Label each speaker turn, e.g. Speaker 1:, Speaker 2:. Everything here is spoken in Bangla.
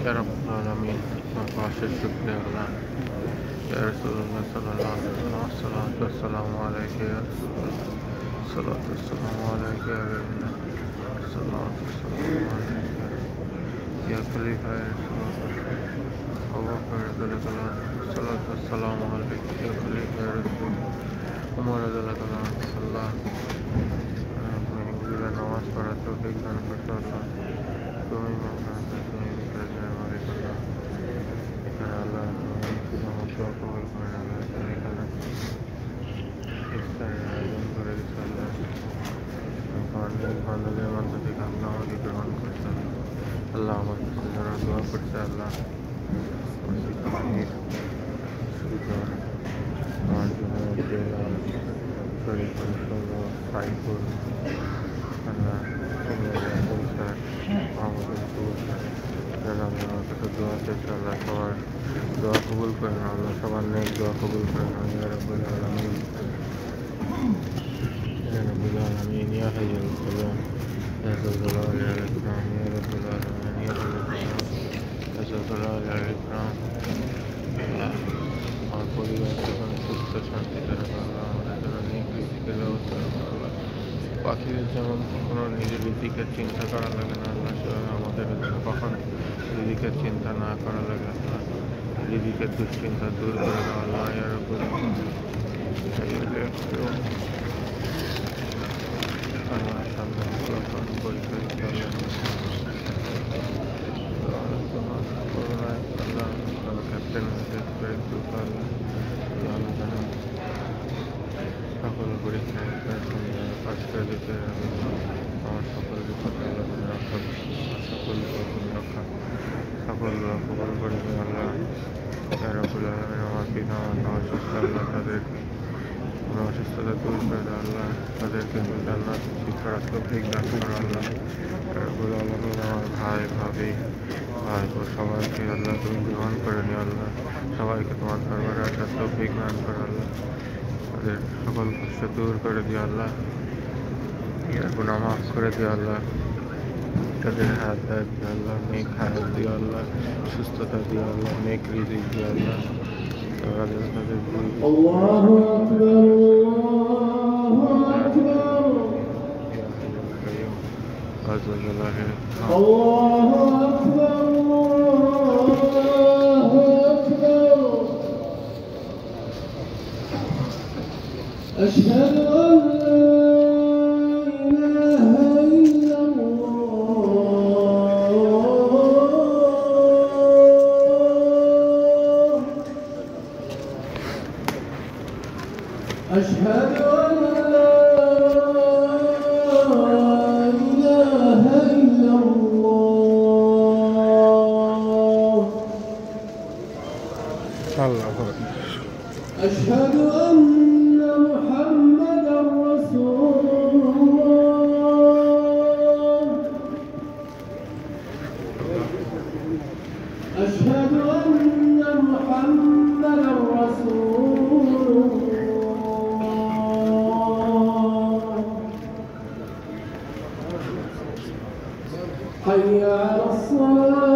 Speaker 1: يا رب العالمين. وعشر شكر يا الله. يا رسول الله صلى الله عليه وسلم. الصلاة والسلام عليك يا رسول الله. الصلاة والسلام عليك يا رسول الله. الصلاة والسلام عليك يا خليفة يا رسول الله. أبو بكر رضي الله عنه. الصلاة والسلام عليك يا خليفة يا رسول الله. عمر رضي الله عنه. الله নামাজ পড়ার তৌফিক দান করতে আল্লাহ। তুমি এখানে আল্লাহ দোয়া কবুল করেন আল্লাহ। এখানে ইফতারের আয়োজন করে দিচ্ছে আল্লাহ। বান্ধবের মধ্য থেকে আল্লাহ আমাকে গ্রহণ করছে আল্লাহ। আমার কাছে যারা দোয়া করছে আল্লাহ আমার জন্য শরীর সাইফুল আল্লাহ আমার কাছে দোয়া চেয়েছে আল্লাহ। সবার দোয়া কবুল করেন আল্লাহ। সবার নেক দোয়া কবুল করেন ইয়া রাব্বুল আলামিন। يا رب العالمين يا حي يا قيوم يا ذا الجلال والإكرام يا رب العالمين يا رب العالمين يا ذا الجلال والإكرام আমার পরিবারকে সুস্থ শান্তিতে রাখা আল্লাহ। আমাদের জন্য নেক রিজিকের ব্যবস্থা রাখা আল্লাহ। পাখিদের যেমন কখনো নিজের রিজিকের চিন্তা করা লাগে না আল্লাহ, সেভাবে আমাদের জন্য কখন রিজিকের চিন্তা না করা লাগে আল্লাহ। রিজিকের দুশ্চিন্তা দূর করে দেওয়া আল্লাহ ইয়া রাব্বুল আলামিন। Allah সামনে ফলাফল পরিচালিত ক্যাপ্টেন সকল পরীক্ষায় পাশ করে দিতে আমার সকল বিপদ রক্ষা সকল রক্ষা সকল কবল করে আল্লাহ। রাব্বুল আলামিন আমার পিতা মাতা অসুস্থ আল্লাহ, তাদের অসুস্থতা দূর করে আল্লাহ। তাদেরকে জান্নাত শিক্ষার তৌফিক দান করো আল্লাহ। রাব্বুল আলামিন আমার ভাই ভাবি ভাই ও সবাইকে আল্লাহ তুমি গ্রহণ করে নিও আল্লাহ। সবাইকে তোমার দরবারে আসার তৌফিক দান করো আল্লাহ। তাদের সকল কষ্ট দূর করে দিও আল্লাহ। গুনাহ মাফ করে দিও আল্লাহ। তাদের হাত দিও আল্লাহ। নেক হায়াত দিও আল্লাহ। সুস্থতা দিও আল্লাহ। নেক রিজিক দিও আল্লাহ।
Speaker 2: আল্লাহু আকবার আল্লাহু আকবার আশহাদু আন লা ইলাহা ইল্লাল্লাহ أشهد أن لا إله إلا الله أشهد أن محمدا رسول الله أشهد أن محمدا رسول الله حي على الصلاة